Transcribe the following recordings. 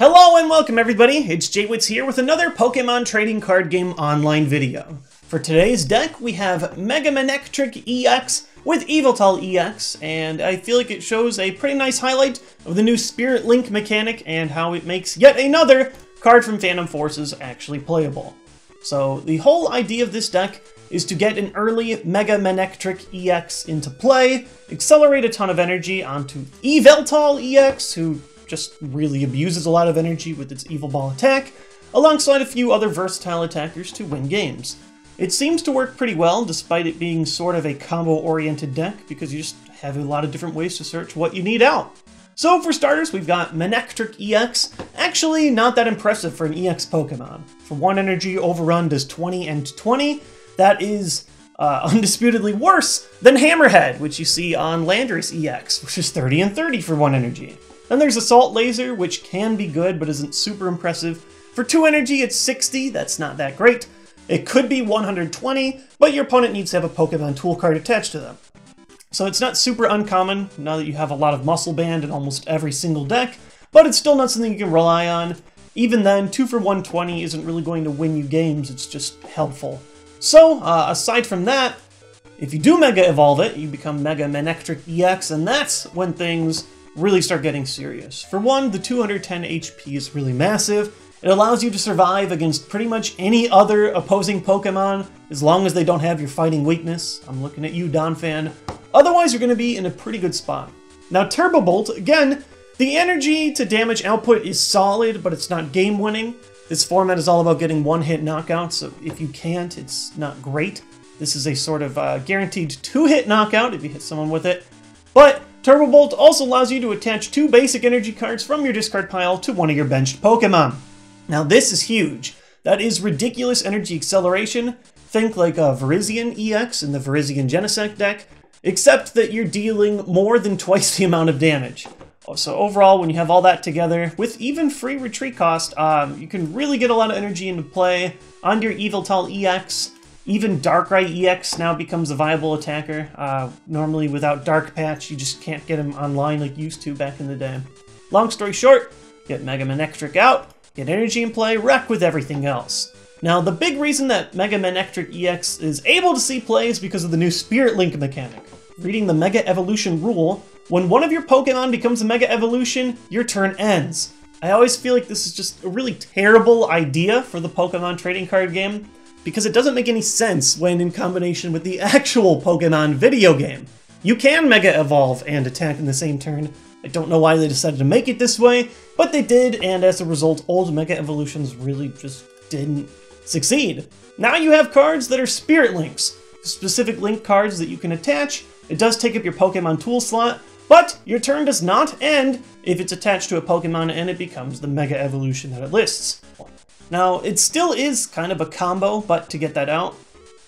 Hello and welcome everybody, it's TheJWittz here with another Pokemon trading card game online video. For today's deck we have Mega Manectric EX with Yveltal EX, and I feel like it shows a pretty nice highlight of the new Spirit Link mechanic and how it makes yet another card from Phantom Forces actually playable. So the whole idea of this deck is to get an early Mega Manectric EX into play, accelerate a ton of energy onto Yveltal EX, who just really abuses a lot of energy with its Evil Ball attack, alongside a few other versatile attackers to win games. It seems to work pretty well, despite it being sort of a combo-oriented deck, because you just have a lot of different ways to search what you need out. So for starters, we've got Manectric EX, actually not that impressive for an EX Pokemon. For 1 energy, Overrun does 20 and 20. That is undisputedly worse than Hammerhead, which you see on Landorus EX, which is 30 and 30 for 1 energy. Then there's Assault Laser, which can be good, but isn't super impressive. For 2 energy, it's 60, that's not that great. It could be 120, but your opponent needs to have a Pokemon tool card attached to them. So it's not super uncommon, now that you have a lot of Muscle Band in almost every single deck, but it's still not something you can rely on. Even then, 2 for 120 isn't really going to win you games, it's just helpful. So, aside from that, if you do Mega Evolve it, you become Mega Manectric EX, and that's when things really start getting serious. For one, the 210 HP is really massive. It allows you to survive against pretty much any other opposing Pokemon, as long as they don't have your fighting weakness. I'm looking at you, Donphan. Otherwise, you're going to be in a pretty good spot. Now, Turbo Bolt, again, the energy to damage output is solid, but it's not game-winning. This format is all about getting one-hit knockouts, so if you can't, it's not great. This is a sort of guaranteed 2-hit knockout if you hit someone with it. But Turbo Bolt also allows you to attach 2 basic energy cards from your discard pile to one of your benched Pokemon. Now this is huge. That is ridiculous energy acceleration. Think like a Virizion EX in the Virizion Genesect deck, except that you're dealing more than twice the amount of damage. So overall, when you have all that together, with even free retreat cost, you can really get a lot of energy into play on your Yveltal EX. Even Darkrai EX now becomes a viable attacker. Normally without Dark Patch, you just can't get him online like you used to back in the day. Long story short, get Mega Manectric out, get energy in play, wreck with everything else. Now, the big reason that Mega Manectric EX is able to see play is because of the new Spirit Link mechanic. Reading the Mega Evolution rule, when one of your Pokemon becomes a Mega Evolution, your turn ends. I always feel like this is just a really terrible idea for the Pokemon trading card game, because it doesn't make any sense when in combination with the actual Pokemon video game. You can Mega Evolve and attack in the same turn. I don't know why they decided to make it this way, but they did, and as a result, old Mega Evolutions really just didn't succeed. Now you have cards that are Spirit Links, specific link cards that you can attach. It does take up your Pokemon tool slot, but your turn does not end if it's attached to a Pokemon and it becomes the Mega Evolution that it lists. Now, it still is kind of a combo, but to get that out,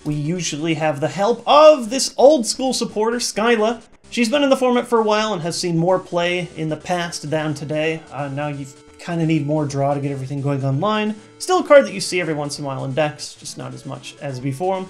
we usually have the help of this old school supporter, Skyla. She's been in the format for a while and has seen more play in the past than today. Now you kind of need more draw to get everything going online. Still a card that you see every once in a while in decks, just not as much as before.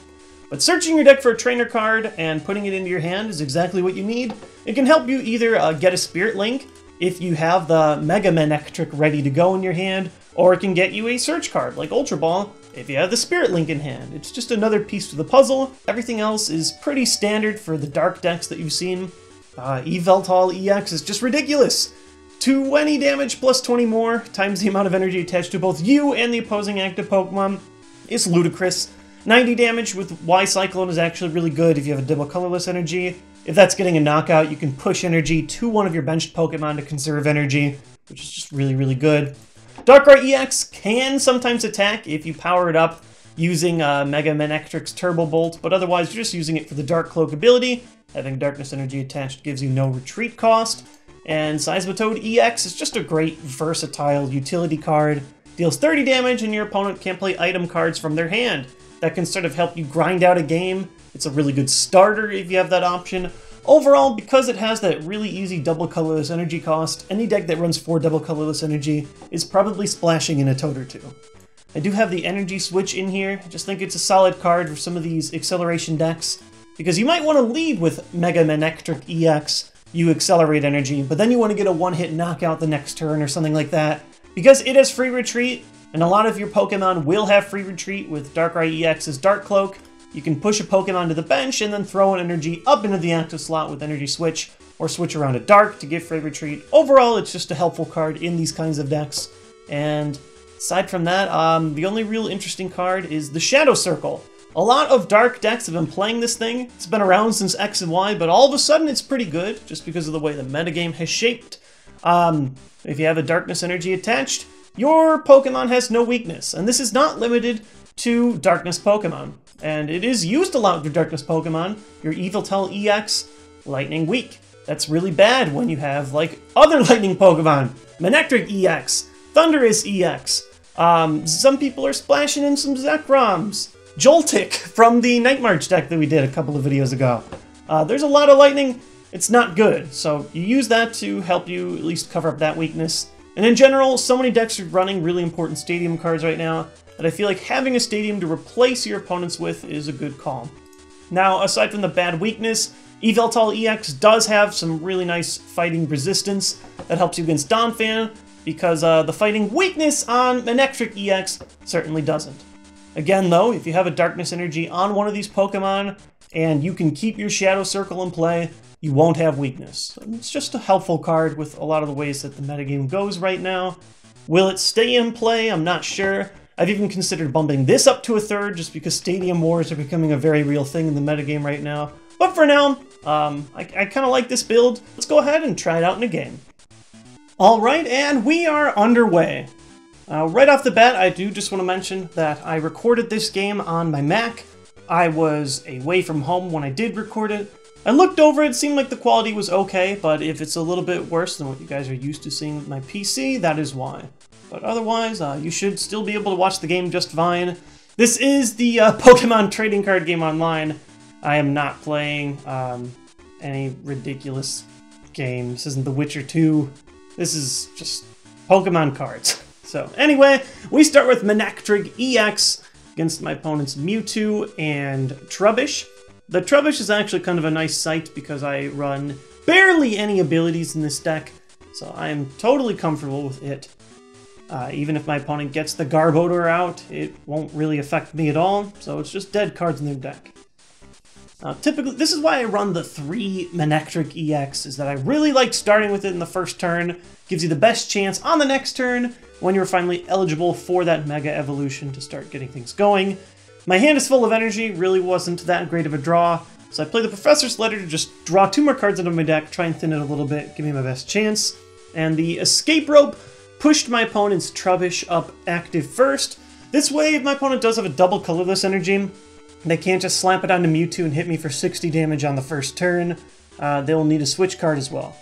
But searching your deck for a trainer card and putting it into your hand is exactly what you need. It can help you either get a Spirit Link if you have the Mega Manectric ready to go in your hand, or it can get you a search card like Ultra Ball if you have the Spirit Link in hand. It's just another piece to the puzzle. Everything else is pretty standard for the dark decks that you've seen. Yveltal EX is just ridiculous. 20 damage plus 20 more times the amount of energy attached to both you and the opposing active Pokemon is ludicrous. 90 damage with Y-Cyclone is actually really good if you have a double colorless energy. If that's getting a knockout, you can push energy to one of your benched Pokemon to conserve energy, which is just really, really good. Darkrai EX can sometimes attack if you power it up using Mega Manectric's Turbo Bolt, but otherwise you're just using it for the Dark Cloak ability. Having Darkness energy attached gives you no retreat cost. And Seismitoad EX is just a great versatile utility card. Deals 30 damage and your opponent can play item cards from their hand. That can sort of help you grind out a game. It's a really good starter if you have that option. Overall, because it has that really easy double colorless energy cost, any deck that runs 4 double colorless energy is probably splashing in a toad or two. I do have the energy switch in here. I just think it's a solid card for some of these acceleration decks, because you might want to lead with Mega Manectric EX, you accelerate energy, but then you want to get a one-hit knockout the next turn or something like that. Because it has free retreat, and a lot of your Pokemon will have free retreat with Darkrai EX's Dark Cloak, you can push a Pokemon to the bench and then throw an energy up into the active slot with Energy Switch, or switch around to Dark to get free retreat. Overall, it's just a helpful card in these kinds of decks. And aside from that, the only real interesting card is the Shadow Circle. A lot of Dark decks have been playing this thing. It's been around since X and Y, but all of a sudden it's pretty good, just because of the way the metagame has shaped. If you have a Darkness energy attached, your Pokemon has no weakness. And this is not limited to Darkness Pokemon. And it is used a lot with your Darkness Pokemon. Your Yveltal EX, Lightning weak. That's really bad when you have, like, other Lightning Pokemon. Manectric EX, Thundurus EX. Some people are splashing in some Zekroms. Joltik from the Night March deck that we did a couple of videos ago. There's a lot of Lightning. It's not good, so you use that to help you at least cover up that weakness. And in general, so many decks are running really important Stadium cards right now that I feel like having a Stadium to replace your opponents with is a good call. Now, aside from the bad weakness, Yveltal EX does have some really nice fighting resistance that helps you against Donphan, because the fighting weakness on Manectric EX certainly doesn't. Again, though, if you have a Darkness energy on one of these Pokemon, and you can keep your Shadow Circle in play, you won't have weakness. It's just a helpful card with a lot of the ways that the metagame goes right now. Will it stay in play? I'm not sure. I've even considered bumping this up to a third, just because Stadium Wars are becoming a very real thing in the metagame right now. But for now, I kind of like this build. Let's go ahead and try it out in a game. Alright, and we are underway. Right off the bat, I do just want to mention that I recorded this game on my Mac. I was away from home when I did record it. I looked over it, seemed like the quality was okay, but if it's a little bit worse than what you guys are used to seeing with my PC, that is why. But otherwise, you should still be able to watch the game just fine. This is the Pokemon trading card game online. I am not playing any ridiculous game. This isn't The Witcher 2. This is just Pokemon cards. So anyway, we start with Manectric EX against my opponent's Mewtwo and Trubbish. The Trubbish is actually kind of a nice sight because I run barely any abilities in this deck, so I am totally comfortable with it. Even if my opponent gets the Garbodor out, it won't really affect me at all, so it's just dead cards in their deck. Typically, this is why I run the 3 Manectric EX, is that I really like starting with it in the first turn. Gives you the best chance on the next turn when you're finally eligible for that Mega Evolution to start getting things going. My hand is full of energy, really wasn't that great of a draw, so I play the Professor's Letter to just draw 2 more cards out of my deck, try and thin it a little bit, give me my best chance. And the Escape Rope pushed my opponent's Trubbish up active first. This way, if my opponent does have a double colorless energy, they can't just slap it onto Mewtwo and hit me for 60 damage on the first turn. They'll need a switch card as well.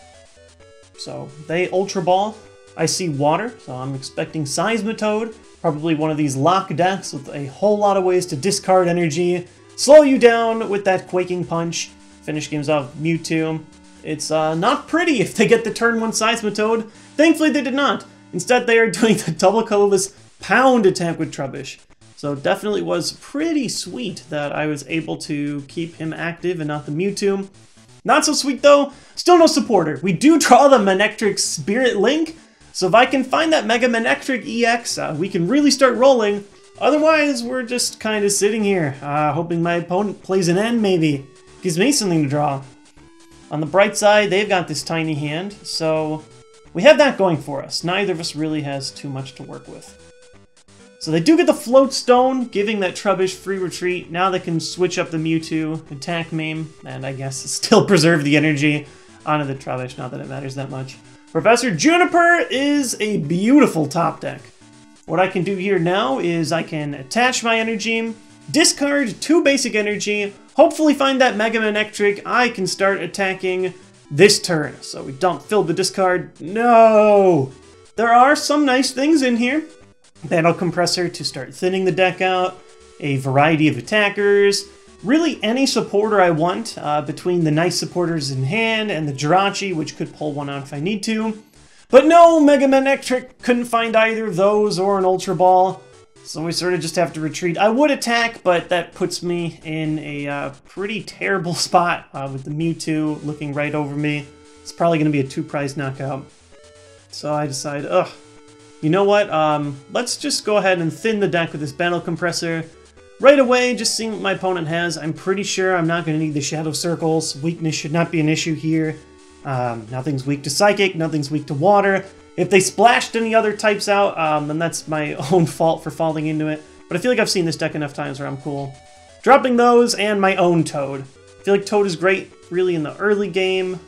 So they Ultra Ball. I see Water, so I'm expecting Seismitoad. Probably one of these lock decks with a whole lot of ways to discard energy, slow you down with that Quaking Punch, finish games off Mewtwo. It's not pretty if they get the turn 1 Seismitoad. Thankfully they did not. Instead they are doing the double colorless Pound attack with Trubbish. So definitely was pretty sweet that I was able to keep him active and not the Mewtwo. Not so sweet though, still no supporter. We do draw the Manectric Spirit Link, so if I can find that Mega Manectric EX, we can really start rolling. Otherwise, we're just kind of sitting here, hoping my opponent plays an end maybe. Gives me something to draw. On the bright side, they've got this tiny hand, so we have that going for us. Neither of us really has too much to work with. So they do get the Float Stone, giving that Trubbish free retreat. Now they can switch up the Mewtwo, attack Mame, and I guess still preserve the energy onto the Trubbish, not that it matters that much. Professor Juniper is a beautiful top deck. What I can do here now is I can attach my energy, discard 2 basic energy, hopefully find that Mega Manectric. I can start attacking this turn. So we don't fill the discard. No! There are some nice things in here. Battle Compressor to start thinning the deck out, a variety of attackers, really any supporter I want, between the nice supporters in hand and the Jirachi, which could pull one out if I need to. But no, Mega Manectric couldn't find either of those or an Ultra Ball, so we sort of just have to retreat. I would attack, but that puts me in a pretty terrible spot with the Mewtwo looking right over me. It's probably going to be a 2-prize knockout. So I decide, You know what? Let's just go ahead and thin the deck with this Battle Compressor. Right away, just seeing what my opponent has, I'm pretty sure I'm not going to need the Shadow Circles. Weakness should not be an issue here. Nothing's weak to Psychic, nothing's weak to Water. If they splashed any other types out, then that's my own fault for falling into it. But I feel like I've seen this deck enough times where I'm cool. Dropping those and my own Toad. I feel like Toad is great really in the early game.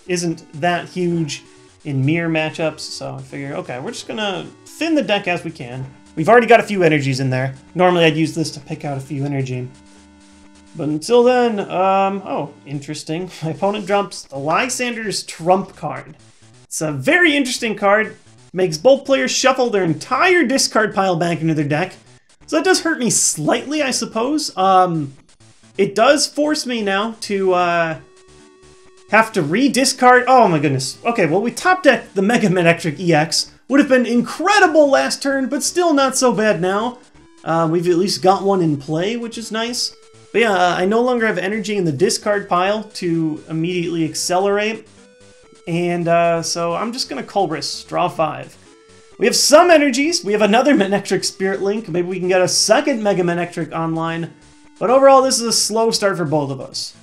Isn't that huge in mirror matchups, so I figure, okay, we're just gonna thin the deck as we can. We've already got a few energies in there. Normally I'd use this to pick out a few energy. But until then, oh, interesting. My opponent drops the Lysander's Trump card. It's a very interesting card. Makes both players shuffle their entire discard pile back into their deck. So that does hurt me slightly, I suppose. It does force me now to have to re-discard. Oh my goodness. Okay, well we top decked the Mega Manectric EX. Would have been incredible last turn, but still not so bad now. We've at least got one in play, which is nice. But yeah, I no longer have energy in the discard pile to immediately accelerate. And so I'm just going to Colress, draw 5. We have some energies. We have another Manectric Spirit Link. Maybe we can get a second Mega Manectric online. But overall, this is a slow start for both of us.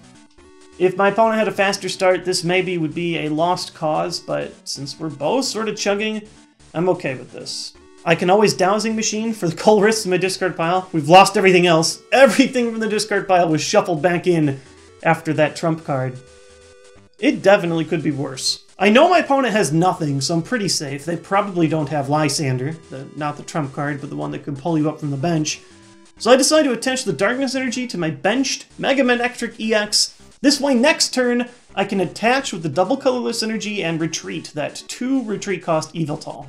If my opponent had a faster start, this maybe would be a lost cause. But since we're both sort of chugging, I'm okay with this. I can always Dowsing Machine for the Colress in my discard pile. We've lost everything else. Everything from the discard pile was shuffled back in after that Trump card. It definitely could be worse. I know my opponent has nothing, so I'm pretty safe. They probably don't have Lysander, not the Trump card, but the one that could pull you up from the bench. So I decide to attach the Darkness Energy to my benched Mega Manectric EX. This way, next turn, I can attach with the double colorless energy and retreat that 2 retreat cost Yveltal.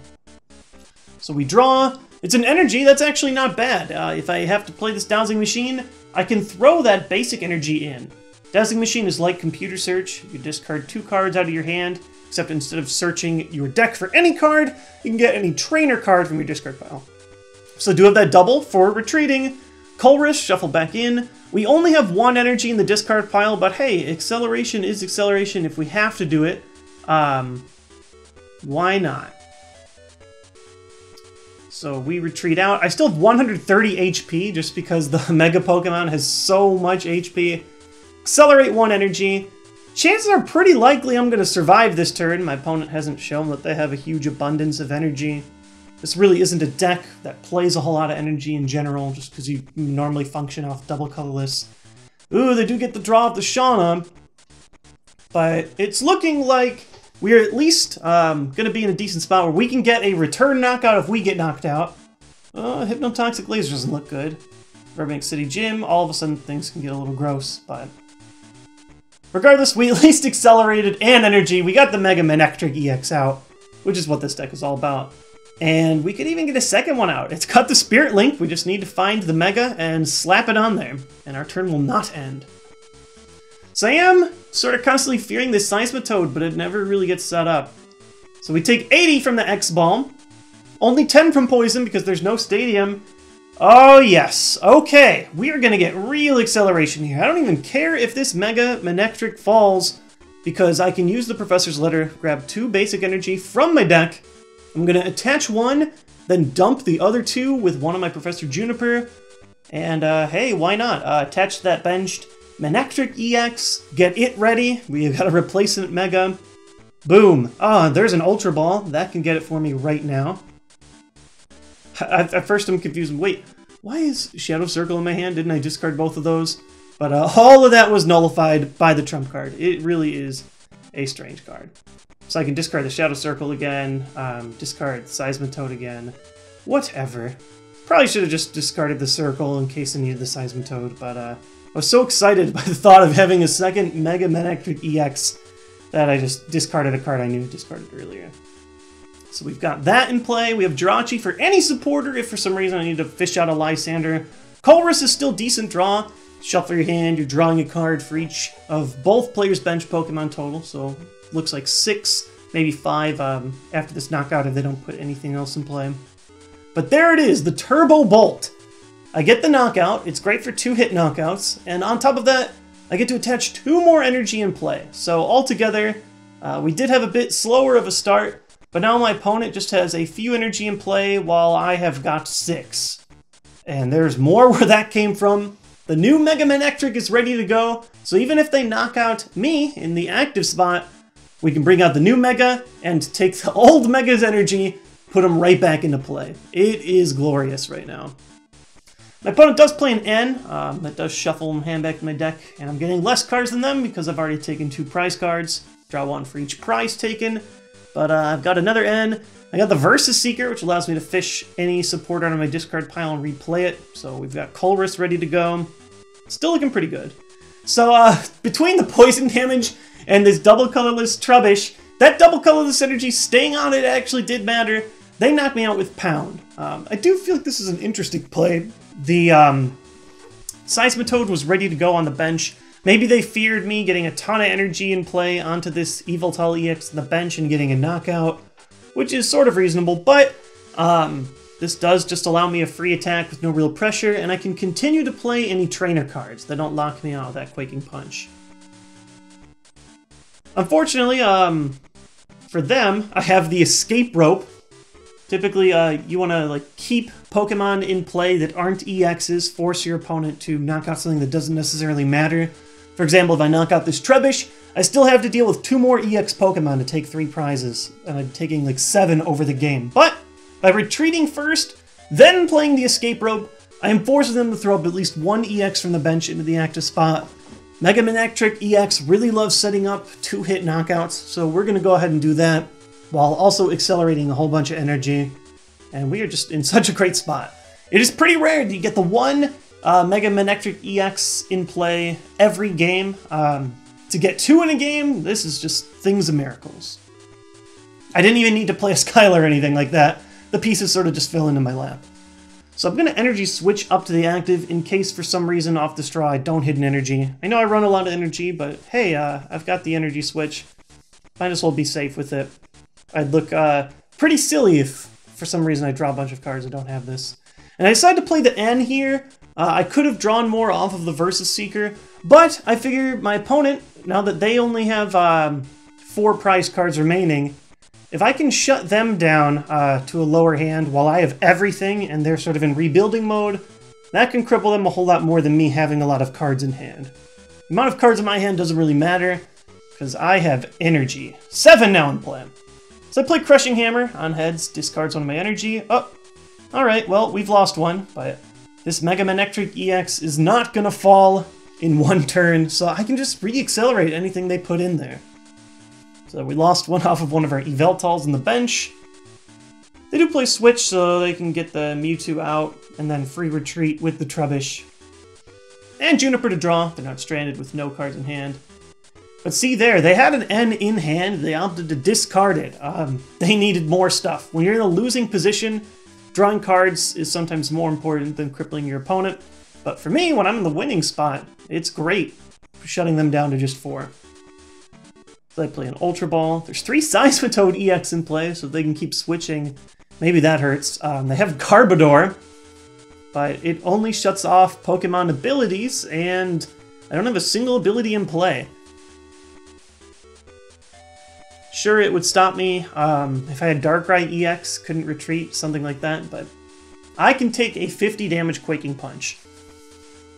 So we draw. It's an energy that's actually not bad. If I have to play this Dowsing Machine, I can throw that basic energy in. Dowsing Machine is like Computer Search. You discard 2 cards out of your hand, except instead of searching your deck for any card, you can get any trainer card from your discard pile. So do have that double for retreating. Colress, shuffle back in. We only have 1 energy in the discard pile, but hey, acceleration is acceleration if we have to do it. Why not? So we retreat out. I still have 130 HP just because the Mega Pokemon has so much HP. Accelerate 1 energy. Chances are pretty likely I'm going to survive this turn. My opponent hasn't shown that they have a huge abundance of energy. This really isn't a deck that plays a whole lot of energy in general, just because you normally function off double colorless. Ooh, they do get the draw of the Shauna. But it's looking like we're at least going to be in a decent spot where we can get a return knockout if we get knocked out. Hypnotoxic Laser doesn't look good. Burbank City Gym, all of a sudden things can get a little gross, but regardless, we at least accelerated and energy. We got the Mega Manectric EX out, which is what this deck is all about. And we could even get a second one out. It's got the Spirit Link. We just need to find the Mega and slap it on there, and our turn will not end. So I am sort of constantly fearing this Seismitoad, but it never really gets set up. So we take 80 from the X-Balm. Only 10 from Poison because there's no Stadium. Oh yes, okay. We are going to get real acceleration here. I don't even care if this Mega Manectric falls, because I can use the Professor's Letter, grab 2 basic energy from my deck. I'm going to attach 1, then dump the other 2 with one of my Professor Juniper. And hey, why not? Attach that benched Manectric EX, get it ready. We've got a replacement Mega. Boom. Ah, there's an Ultra Ball. That can get it for me right now. At first I'm confused. Wait, why is Shadow Circle in my hand? Didn't I discard both of those? But all of that was nullified by the Trump card. It really is a strange card. So I can discard the Shadow Circle again, discard the Seismitoad again, whatever. Probably should have just discarded the Circle in case I needed the Seismitoad, but I was so excited by the thought of having a second Mega Manectric EX that I just discarded a card I knew discarded earlier. So we've got that in play. We have Jirachi for any supporter if for some reason I need to fish out a Lysander. Colress is still decent draw. Shuffle your hand, you're drawing a card for each of both players' bench Pokemon total, so looks like 6, maybe 5 after this knockout if they don't put anything else in play. But there it is, the Turbo Bolt. I get the knockout, it's great for 2-hit knockouts, and on top of that, I get to attach 2 more energy in play. So altogether, we did have a bit slower of a start, but now my opponent just has a few energy in play while I have got 6. And there's more where that came from. The new Mega Manectric is ready to go, so even if they knock out me in the active spot, we can bring out the new Mega and take the old Mega's energy, put them right back into play. It is glorious right now. My opponent does play an N, that does shuffle and hand back to my deck, and I'm getting less cards than them because I've already taken 2 prize cards. Draw 1 for each prize taken, but I've got another N. I got the Versus Seeker, which allows me to fish any support out of my discard pile and replay it, so we've got Colress ready to go. Still looking pretty good. So between the poison damage and this double colorless Trubbish, that double colorless energy staying on it actually did matter. They knocked me out with Pound. I do feel like this is an interesting play. The Seismitoad was ready to go on the bench. Maybe they feared me getting a ton of energy in play onto this Yveltal EX on the bench and getting a knockout, which is sort of reasonable, but this does just allow me a free attack with no real pressure, and I can continue to play any trainer cards that don't lock me out with that Quaking Punch. Unfortunately, for them, I have the Escape Rope. Typically, you want to keep Pokemon in play that aren't EXs, force your opponent to knock out something that doesn't necessarily matter. For example, if I knock out this Trubbish, I still have to deal with 2 more EX Pokemon to take 3 prizes, and I'm taking like 7 over the game. But by retreating first, then playing the Escape Rope, I am forcing them to throw up at least 1 EX from the bench into the active spot. Mega Manectric EX really loves setting up 2-hit knockouts, so we're going to go ahead and do that, while also accelerating a whole bunch of energy. And we are just in such a great spot. It is pretty rare that you get the 1 Mega Manectric EX in play every game. To get 2 in a game, this is just things of miracles. I didn't even need to play a Skylar or anything like that. The pieces sort of just fell into my lap. So I'm going to energy switch up to the active in case for some reason off the straw I don't hit an energy. I know I run a lot of energy, but hey, I've got the energy switch. Might as well be safe with it. I'd look pretty silly if for some reason I draw a bunch of cards that don't have this. And I decided to play the N here. I could have drawn more off of the Versus Seeker, but I figure my opponent, now that they only have 4 prize cards remaining, if I can shut them down to a lower hand while I have everything and they're sort of in rebuilding mode, that can cripple them a whole lot more than me having a lot of cards in hand. The amount of cards in my hand doesn't really matter, because I have energy. 7 now in play. So I play Crushing Hammer on heads, discards 1 of my energy. Oh, alright, well, we've lost 1, but this Mega Manectric EX is not gonna fall in 1 turn, so I can just re-accelerate anything they put in there. So we lost 1 off of one of our Yveltals on the bench. They do play Switch, so they can get the Mewtwo out, and then free retreat with the Trubbish. And Juniper to draw. They're not stranded with no cards in hand. But see there, they had an N in hand, they opted to discard it. They needed more stuff. When you're in a losing position, drawing cards is sometimes more important than crippling your opponent. But for me, when I'm in the winning spot, it's great for shutting them down to just 4. So I play an Ultra Ball. There's 3 Seismitoad EX in play, so if they can keep switching, maybe that hurts. They have Garbodor, but it only shuts off Pokemon abilities, and I don't have a single ability in play. Sure, it would stop me if I had Darkrai EX, couldn't retreat, something like that, but I can take a 50 damage Quaking Punch.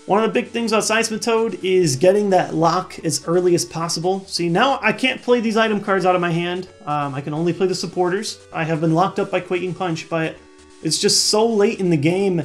One of the big things about Seismitoad is getting that lock as early as possible. See, now I can't play these item cards out of my hand. I can only play the supporters. I have been locked up by Quaking Punch, but it's just so late in the game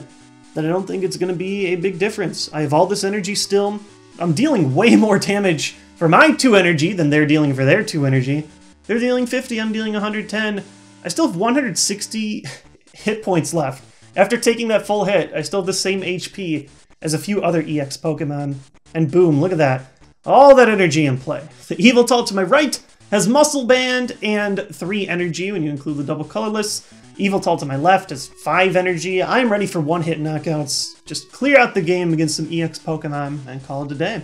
that I don't think it's going to be a big difference. I have all this energy still. I'm dealing way more damage for my 2 energy than they're dealing for their 2 energy. They're dealing 50, I'm dealing 110. I still have 160 hit points left. After taking that full hit, I still have the same HP as a few other EX Pokemon. And boom, look at that. All that energy in play. The Yveltal to my right has Muscle Band and 3 energy when you include the double colorless. Yveltal to my left has 5 energy. I'm ready for 1-hit knockouts. Just clear out the game against some EX Pokemon and call it a day.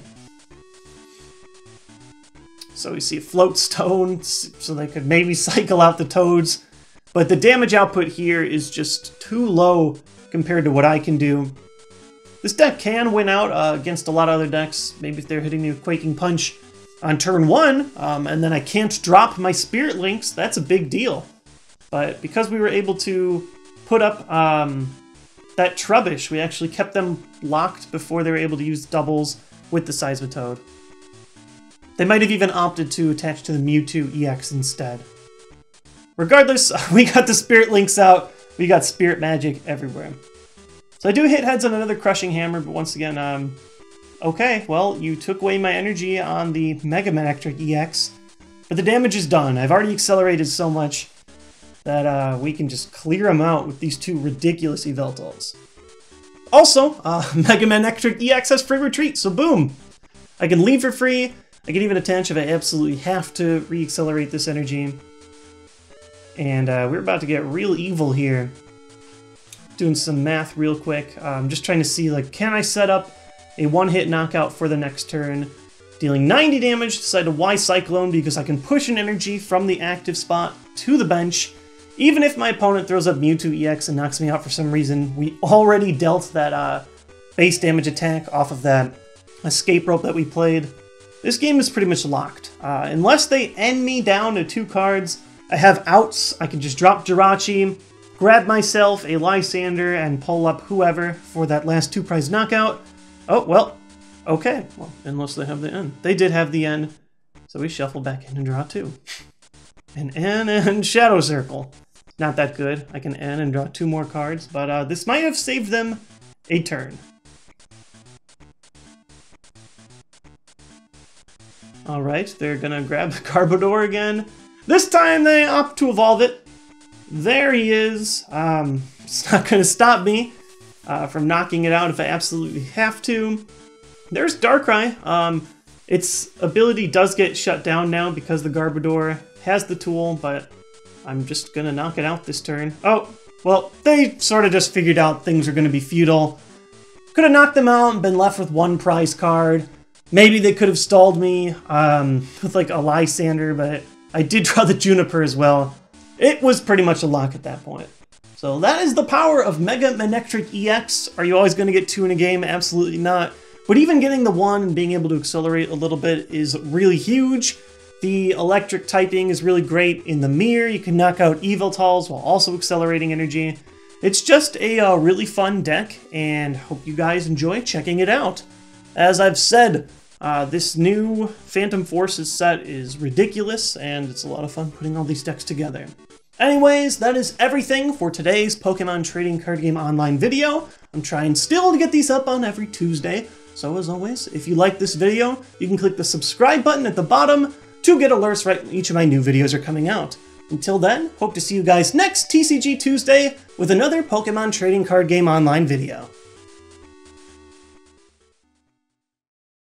So we see a Float Stone, so they could maybe cycle out the Toads. But the damage output here is just too low compared to what I can do. This deck can win out against a lot of other decks. Maybe if they're hitting me with Quaking Punch on turn 1, and then I can't drop my Spirit Links, that's a big deal. But because we were able to put up that Trubbish, we actually kept them locked before they were able to use doubles with the Seismitoad. They might have even opted to attach to the Mewtwo EX instead. Regardless, we got the Spirit Links out, we got Spirit Magic everywhere. So I do hit heads on another Crushing Hammer, but once again, okay, well, you took away my energy on the Mega Manectric EX, but the damage is done. I've already accelerated so much that we can just clear them out with these two ridiculous Yveltals. Also, Mega Manectric EX has free retreat, so boom! I can leave for free, I can even attach if I absolutely have to re-accelerate this energy. And we're about to get real evil here. Doing some math real quick. I'm just trying to see, like, can I set up a one-hit knockout for the next turn, dealing 90 damage, decide to Y-Cyclone because I can push an energy from the active spot to the bench. Even if my opponent throws up Mewtwo EX and knocks me out for some reason, we already dealt that base damage attack off of that escape rope that we played. This game is pretty much locked. Unless they end me down to 2 cards, I have outs. I can just drop Jirachi, grab myself a Lysander, and pull up whoever for that last 2-prize knockout. Oh, well, okay. Well, unless they have the end. They did have the end, so we shuffle back in and draw 2. An N and Shadow Circle. Not that good. I can N and draw 2 more cards, but this might have saved them a turn. Alright, they're gonna grab Garbodor again. This time they opt to evolve it. There he is. It's not gonna stop me from knocking it out if I absolutely have to. There's Darkrai. Its ability does get shut down now because the Garbodor has the tool, but I'm just gonna knock it out this turn. Oh, well, they sort of just figured out things are gonna be futile. Could have knocked them out and been left with 1 prize card. Maybe they could have stalled me with like a Lysander, but I did draw the Juniper as well. It was pretty much a lock at that point. So that is the power of Mega Manectric EX. Are you always gonna get 2 in a game? Absolutely not. But even getting the 1 and being able to accelerate a little bit is really huge. The electric typing is really great in the mirror. You can knock out Yveltals while also accelerating energy. It's just a really fun deck, and hope you guys enjoy checking it out. As I've said, this new Phantom Forces set is ridiculous, and it's a lot of fun putting all these decks together. Anyways, that is everything for today's Pokemon Trading Card Game Online video. I'm trying still to get these up on every Tuesday, so as always, if you like this video, you can click the subscribe button at the bottom to get alerts right when each of my new videos are coming out. Until then, hope to see you guys next TCG Tuesday with another Pokemon Trading Card Game Online video.